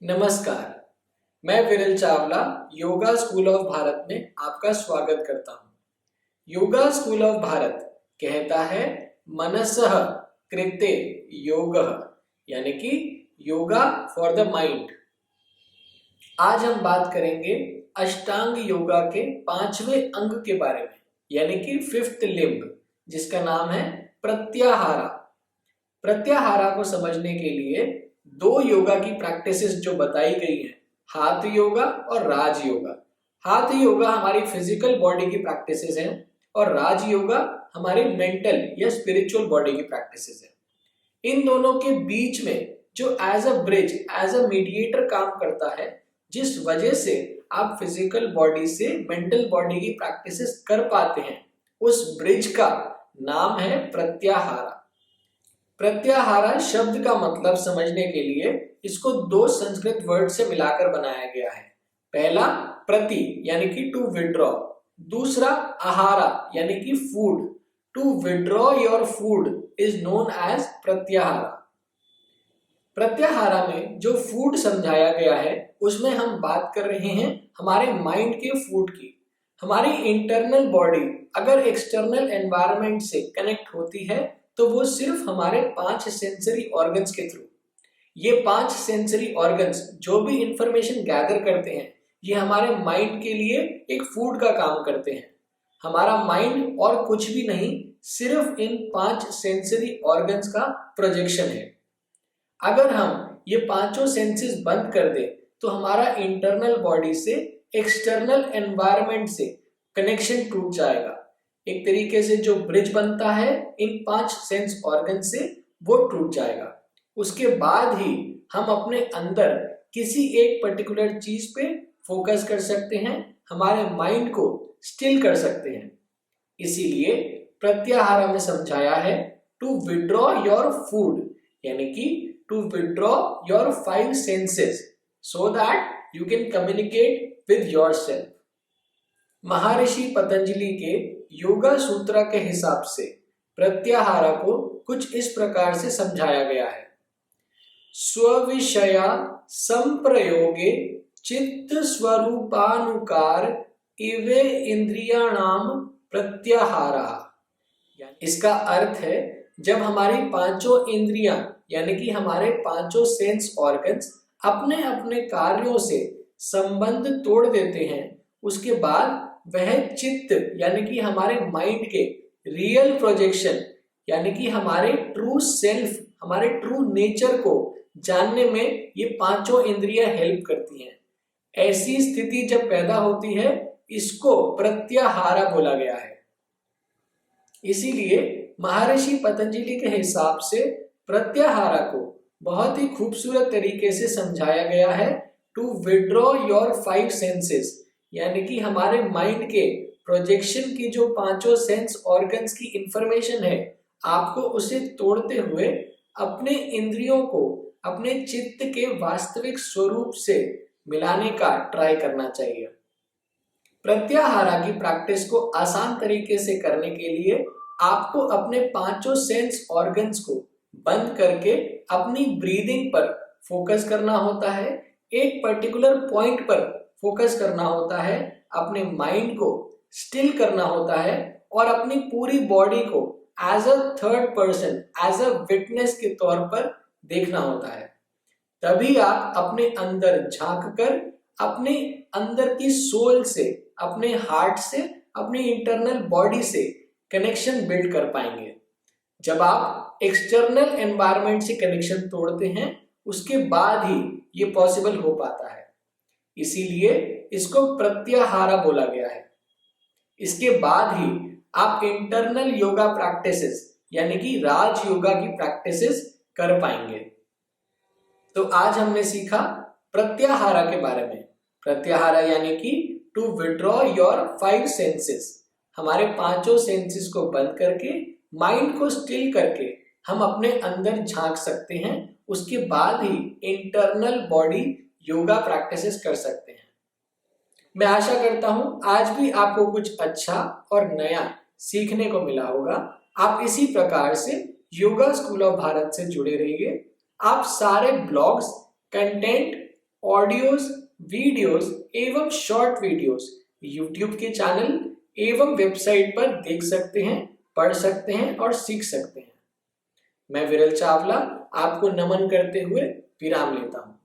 नमस्कार, मैं विरल चावला योगा स्कूल ऑफ भारत में आपका स्वागत करता हूँ। योगा स्कूल ऑफ भारत कहता है मनसः कृते योगः, यानी कि योगा फॉर द माइंड। आज हम बात करेंगे अष्टांग योगा के 5वें अंग के बारे में, यानी कि 5th लिम्ब, जिसका नाम है प्रत्याहारा। प्रत्याहारा को समझने के लिए दो योगा की प्रैक्टिसेस जो बताई गई है, हाथ योगा और राज योगा। हाथ योगा हमारी फिजिकल बॉडी की प्रैक्टिसेस है और राज योगा हमारी मेंटल या स्पिरिचुअल बॉडी की प्रैक्टिसेस है। इन दोनों के बीच में जो as a bridge, as a mediator काम करता है, जिस वजह से आप फिजिकल बॉडी से मेंटल बॉडी की प्रैक्टिसेस कर पाते हैं, उस ब्रिज का नाम है प्रत्याहारा। प्रत्याहारा शब्द का मतलब समझने के लिए इसको दो संस्कृत वर्ड से मिलाकर बनाया गया है। पहला प्रति यानी कि टू विड्रॉ, दूसरा आहारा यानी कि food. To withdraw your food is known as pratyahara. प्रत्याहारा में जो फूड समझाया गया है उसमें हम बात कर रहे हैं हमारे माइंड के फूड की। हमारी इंटरनल बॉडी अगर एक्सटर्नल एनवायरनमेंट से कनेक्ट होती है तो वो सिर्फ हमारे 5 सेंसरी ऑर्गन्स के थ्रू। ये 5 सेंसरी ऑर्गन्स जो भी इंफॉर्मेशन गैदर करते हैं, ये हमारे माइंड के लिए एक फूड का काम करते हैं। हमारा माइंड और कुछ भी नहीं, सिर्फ इन 5 सेंसरी ऑर्गन्स का प्रोजेक्शन है। अगर हम ये पांचों सेंसेस बंद कर दें तो हमारा इंटरनल बॉडी से एक्सटर्नल एनवायरनमेंट से कनेक्शन टूट जाएगा। एक तरीके से जो ब्रिज बनता है इन 5 सेंस ऑर्गन से, वो टूट जाएगा। उसके बाद ही हम अपने अंदर किसी एक पर्टिकुलर चीज पे फोकस कर सकते हैं, हमारे माइंड को स्टिल कर सकते हैं। इसीलिए प्रत्याहारा में समझाया है टू विड्रॉ योर फूड, यानी कि to withdraw your 5 senses so that you can communicate with yourself. Maharshi Patanjali के योगा सूत्र के हिसाब से प्रत्याहारा को कुछ इस प्रकार से समझाया गया है। स्विषया संप्रयोगे चित्त स्वरूपानुकार इवे इंद्रियाणाम प्रत्याहारा। इसका अर्थ है जब हमारी पांचों इंद्रियां यानी कि हमारे पांचों सेंस ऑर्गन्स अपने अपने कार्यों से संबंध तोड़ देते हैं, उसके बाद वह चित्त यानी कि हमारे माइंड के रियल प्रोजेक्शन यानी कि हमारे ट्रू सेल्फ, हमारे ट्रू नेचर को जानने में ये पांचों इंद्रियां हेल्प करती हैं। ऐसी स्थिति जब पैदा होती है, इसको प्रत्याहारा बोला गया है। इसीलिए महर्षि पतंजलि के हिसाब से प्रत्याहारा को बहुत ही खूबसूरत तरीके से समझाया गया है टू विड्रॉ योर 5 सेंसेस, यानी कि हमारे माइंड के प्रोजेक्शन की जो पांचों सेंस ऑर्गन्स की इंफॉर्मेशन है, आपको उसे तोड़ते हुए अपने इंद्रियों को अपने चित्त के वास्तविक स्वरूप से मिलाने का ट्राई करना चाहिए। प्रत्याहारा की प्रैक्टिस को आसान तरीके से करने के लिए आपको अपने पांचों सेंस ऑर्गन्स को बंद करके अपनी ब्रीदिंग पर फोकस करना होता है। एक पर्टिकुलर पॉइंट पर फोकस करना होता है, अपने माइंड को स्टिल करना होता है और अपनी पूरी बॉडी को as a third person, as a witness के तौर पर देखना होता है। तभी आप अपने अंदर झांक कर अपने अंदर की सोल से, अपने हार्ट से, अपनी इंटरनल बॉडी से कनेक्शन बिल्ड कर पाएंगे। जब आप एक्सटर्नल एनवायरनमेंट से कनेक्शन तोड़ते हैं, उसके बाद ही ये पॉसिबल हो पाता है। इसीलिए इसको प्रत्याहारा बोला गया है। इसके बाद ही आप इंटरनल योगा प्रैक्टिसेस यानी कि राज योगा की प्रैक्टिसेस कर पाएंगे। तो आज हमने सीखा प्रत्याहारा के बारे में। प्रत्याहारा यानी कि टू विड्रॉ योर 5 सेंसेस। हमारे पांचों सेंसेस को बंद करके, माइंड को स्टिल करके हम अपने अंदर झांक सकते हैं। उसके बाद ही इंटरनल बॉडी योगा प्रैक्टिसेस कर सकते हैं। मैं आशा करता हूं आज भी आपको कुछ अच्छा और नया सीखने को मिला होगा। आप इसी प्रकार से योगा स्कूल ऑफ भारत से जुड़े रहिए। आप सारे ब्लॉग्स, कंटेंट ऑडियोज, वीडियोज एवं शॉर्ट वीडियोज यूट्यूब के चैनल एवं वेबसाइट पर देख सकते हैं, पढ़ सकते हैं और सीख सकते हैं। मैं विरल चावला आपको नमन करते हुए विराम लेता हूं।